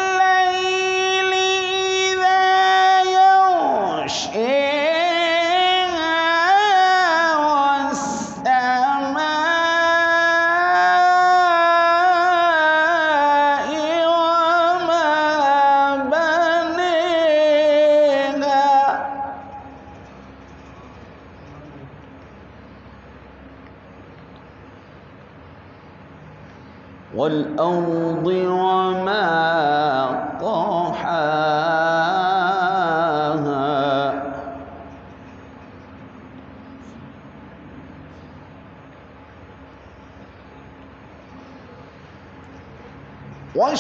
والليل إذا يغشيها والسماء وما بنيها والأرض وما طحاها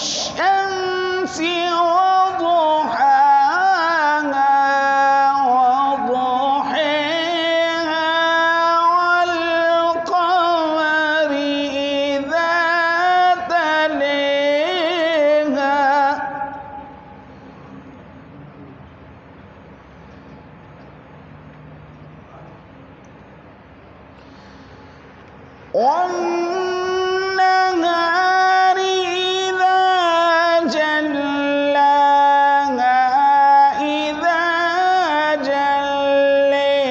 والشمس وضحاها وضحيها والقمر إذا تليها والنهار إذا جلاها إذا جليها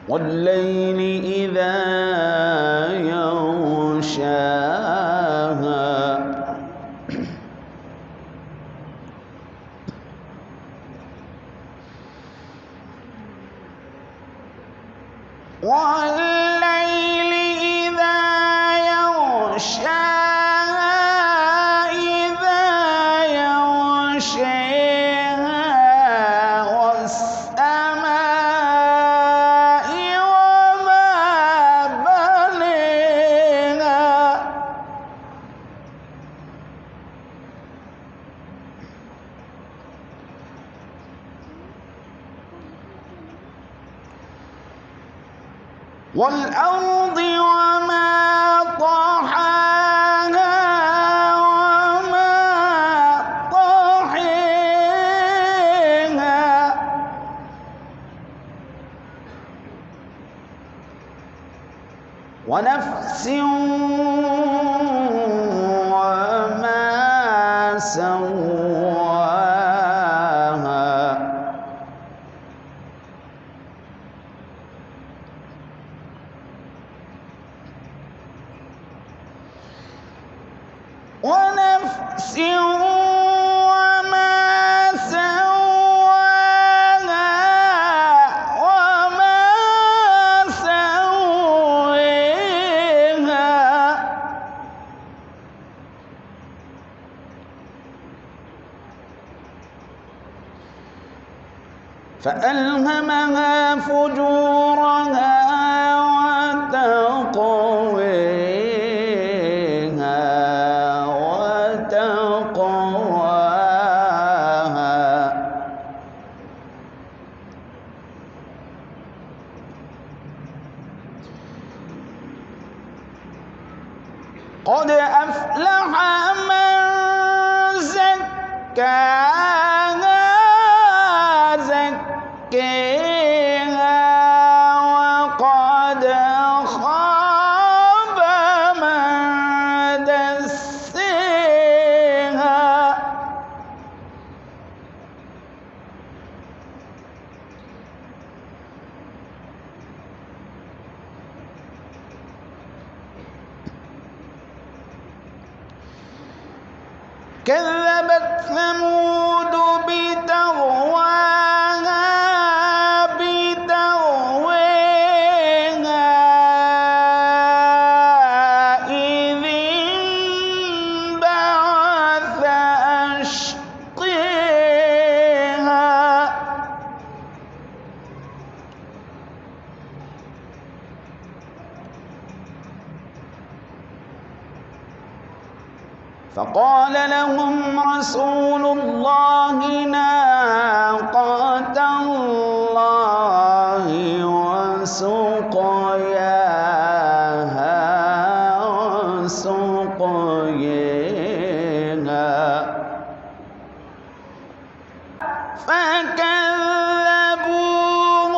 والليل إذا يغشاها والليل إذا يغشاها إذا يغشيها والسماء وما بنيها والأرض وما طحاها وما طحيها ونفس وما سواها ونفس وما سواها وما سويها فألهمها فجورها وتقويها قد أفلح من زكاها زكيها وقد خاب من دسيها كذبت ثمود بطغواها بطغويها إذ انبعث أشقيها فقال لهم رسول الله ناقة الله وسقياها فكذبوه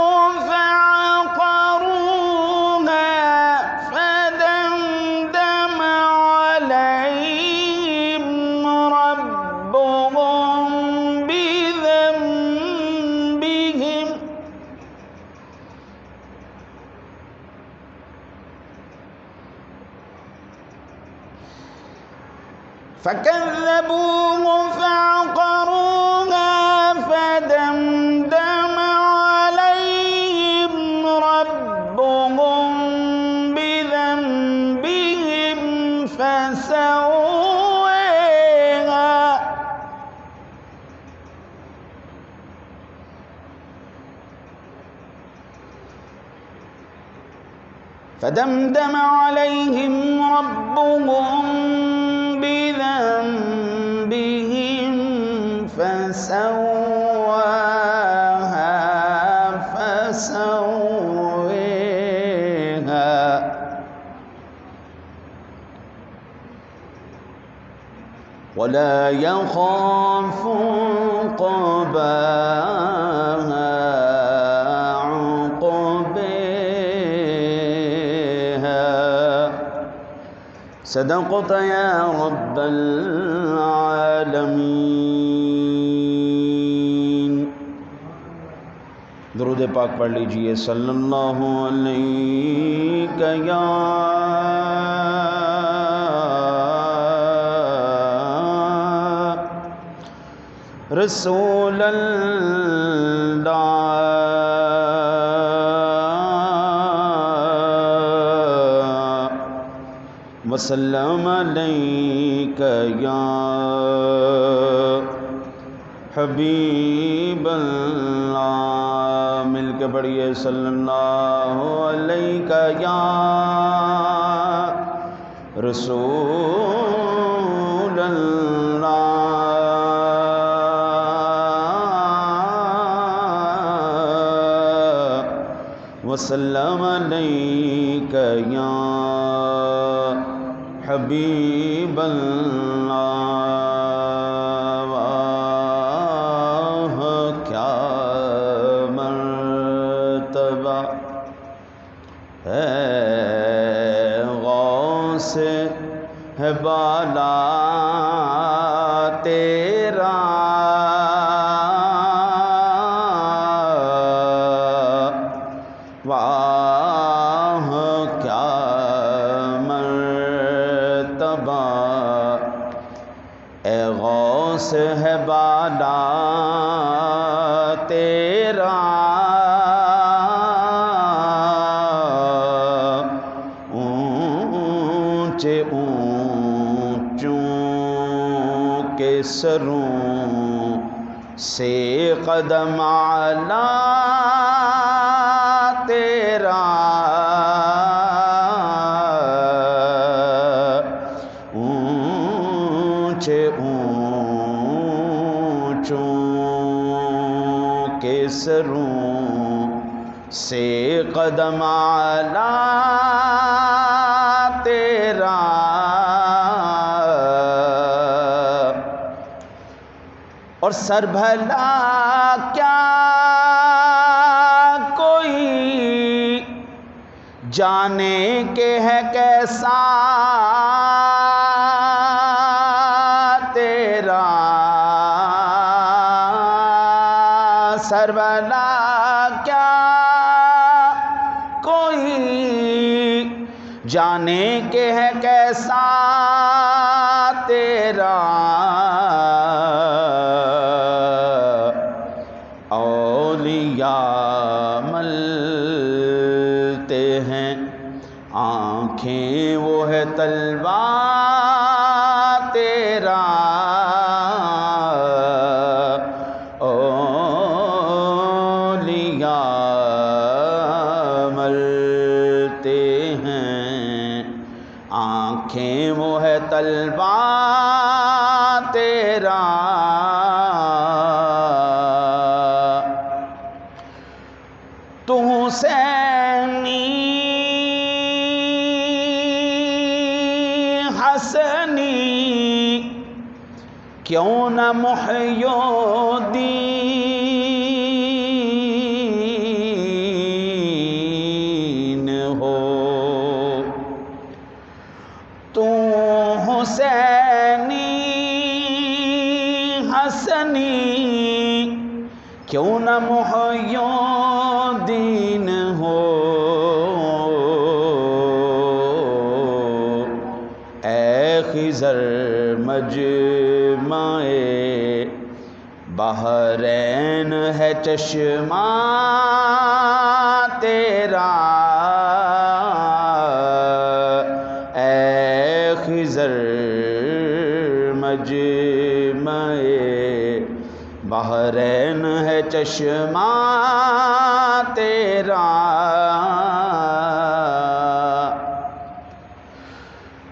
فعقروها فكذبوه فعقروها فدمدم عليهم ربهم بذنبهم فسواها فدمدم عليهم ربهم بذنبهم فسواها فسويها ولا يخاف عقباها صدقت یا رب العالمین۔ درود پاک پڑھ لیجئے۔ صلی اللہ علیہ یا رسول اللہ وسلم علیک یا حبیب اللہ۔ مل کے پڑھیے صلی اللہ علیک یا رسول اللہ وسلم علیک یا حبیب اللہ۔ واہ کیا مرتبہ ہے غوث ہے بالا تیرا، واہ کیا اے غوث ہے بالا تیرا، اونچے اونچوں کے سروں سے قدم اعلیٰ تیرا، اونچوں کے سروں سے قدم اعلیٰ تیرا، اور سر بھلا کیا کوئی جانے کہ ہے کیسا تیرا، سر بھلا کیا کوئی جانے کہ ہے کیسا تیرا، اولیاء ملتے ہیں آنکھیں وہ ہے تلوار تیرا، اولیاء ملتے ہیں آنکھیں وہ ہے تلوار تیرا، تو حسینی حسنی کیوں نہ محی الدین ہو، تو حسینی حسنی کیوں نہ محی الدین ہو، اے خضر مجمع بحرین ہے چشمہ تیرا، اے خضر مجمع بحرین ہے چشمہ تیرا،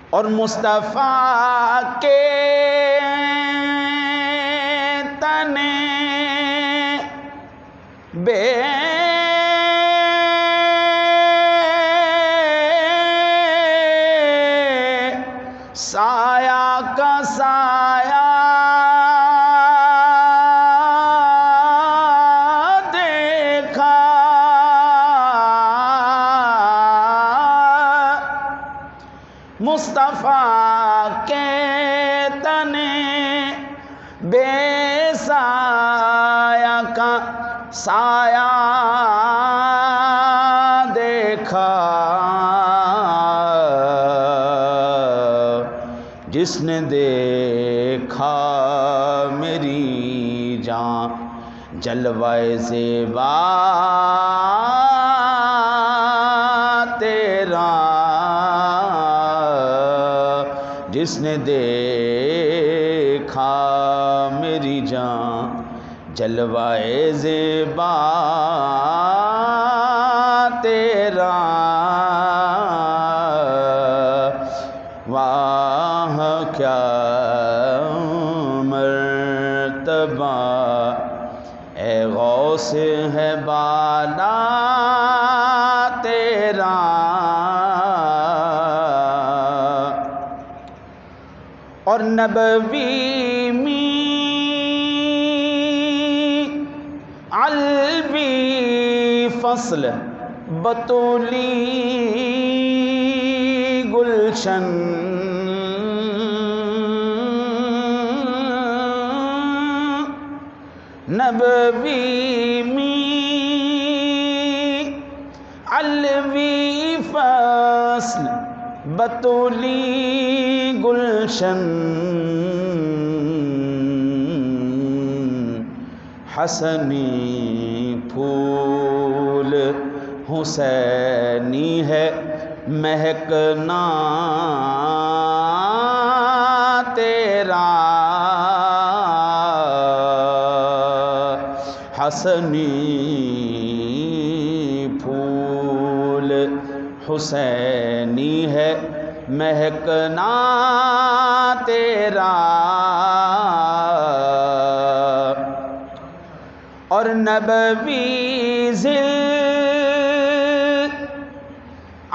اور مصطفیٰ کے تنے بے سایہ کا سایہ دیکھا، مصطفیٰ کے تنے بے سایہ کا سایہ دیکھا، جس نے دیکھا میری جان جلوہ زیبا تیرا، جس نے دیکھا میری جان جلوہ زیبا تیرا، واہ کیا مرتبہ اے غوث ہے بالا تیرا، اور نبوی میں علوی فصل بطولی گلشن، نبوی میں علوی فصل بطولی گلشن، حسنی پھول حسینی ہے مہکنا تیرا، حسنی پھول حسینی ہے مہکنا تیرا، اور نبوی ذل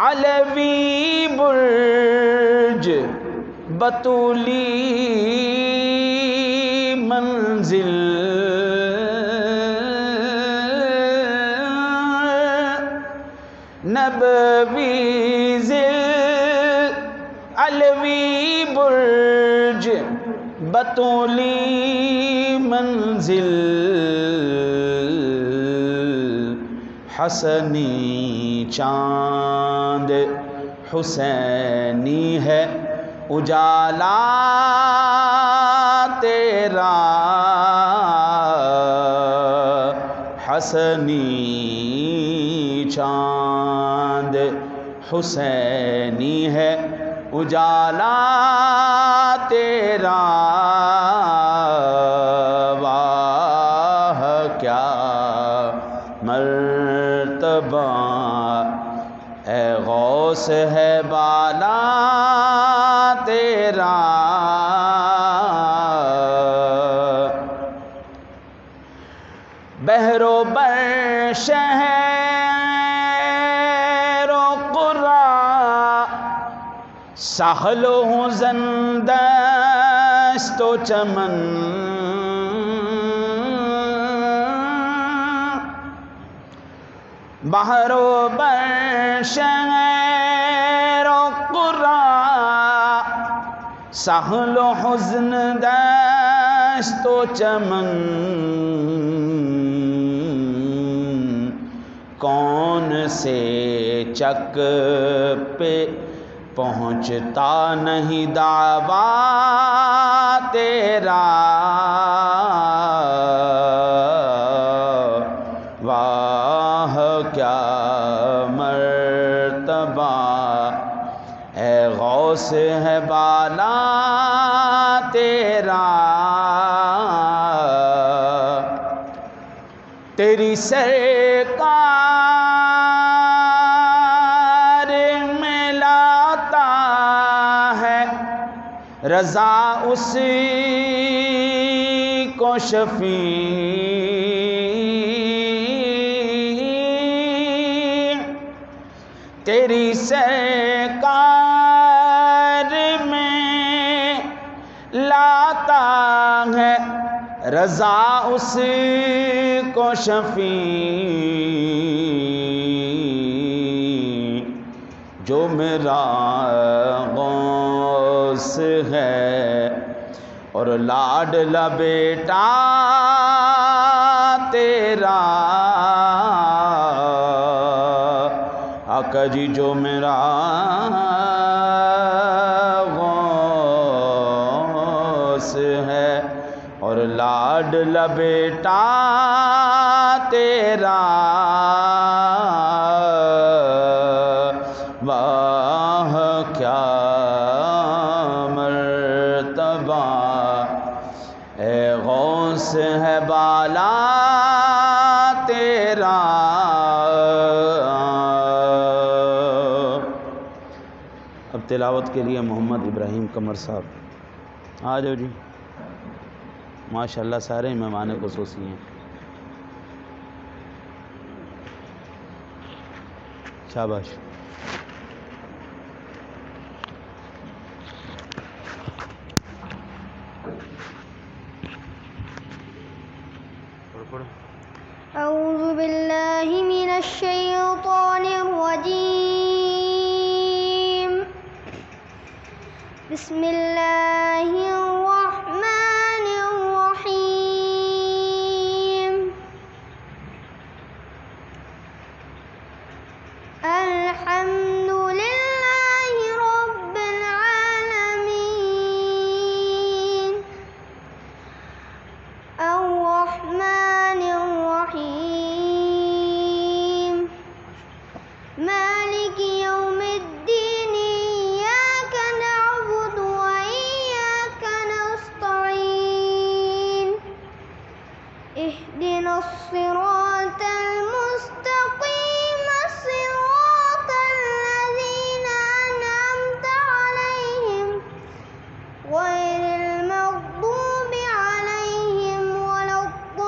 علوی برج بطولی منزل، نبوی ذل علوی برج بطولی منزل، حسنی چاند حسینی ہے اجالا تیرا، حسنی چاند حسینی ہے اجالا تیرا، واہ کیا مرتبہ اے غوث ہے بالا تیرا، بحر و بر شہر و قرا ساحل و حزن دست و چمن، بحر و بر شہر و قرا ساحل و حزن دست و چمن، کون سے چک پہ پہنچتا نہیں دعویٰ تیرا، واہ کیا مرتبہ اے غوث ہے بالا تیرا، تیری سرکار میں لاتا ہے رضا اسی کو شفیع، تیری سرکار میں لاتا ہے رضا اسی کو شفیع، جو میرا غوث ہے اور لاڈلا بیٹا تیرا، آقا جی جو میرا غوث ہے اور لاڈلا بیٹا تیرا، واہ کیا مرتبہ اے غوث ہے بالا تیرا۔ اب تلاوت کے لیے محمد ابراہیم قمر صاحب آ جاؤ جی، ماشاءاللہ سارے مہمان خصوصی ہیں، شاباش۔ اعوذ باللہ من الشیطان الرجیم، بسم اللہ الرحمن الرحیم، الحمد للہ رب العالمین، الرحمن الرحیم، مالک یوم الدین، ایاک نعبد و ایاک نستعین، اہدنا الصراط المستقیم، صراط الذین انعمت علیہم غیر المغضوب علیہم ولا الضالین،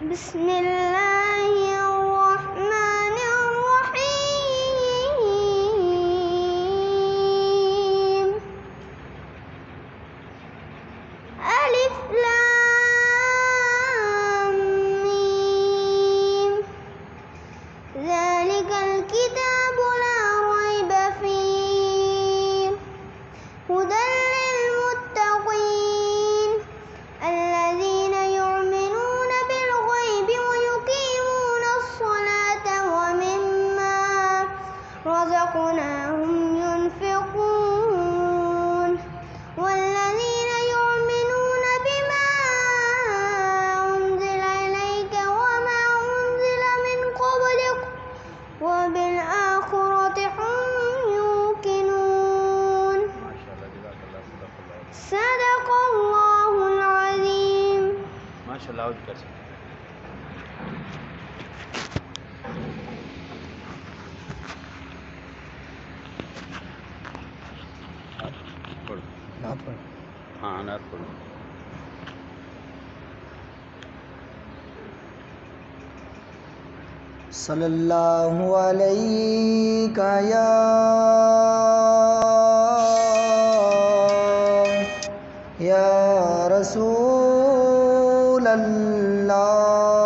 بسم اللہ الرحمن الرحیم، الف لام میم، ذالک الکتاب لا ریب فیہ، ھدی للمتقین، الذین یؤمنون بالغیب ویقیمون الصلاة ومما رزقناہم ينفقون، والذین یؤمنون بما انزل الیک وما انزل من قبلک وبالآخرة هم یوقنون، صدق اللہ العظیم۔ ماشاءاللہ آؤٹ کر سکتے ہاں نعت پڑھو۔ صلی اللہ علیہ یا رسول اللہ،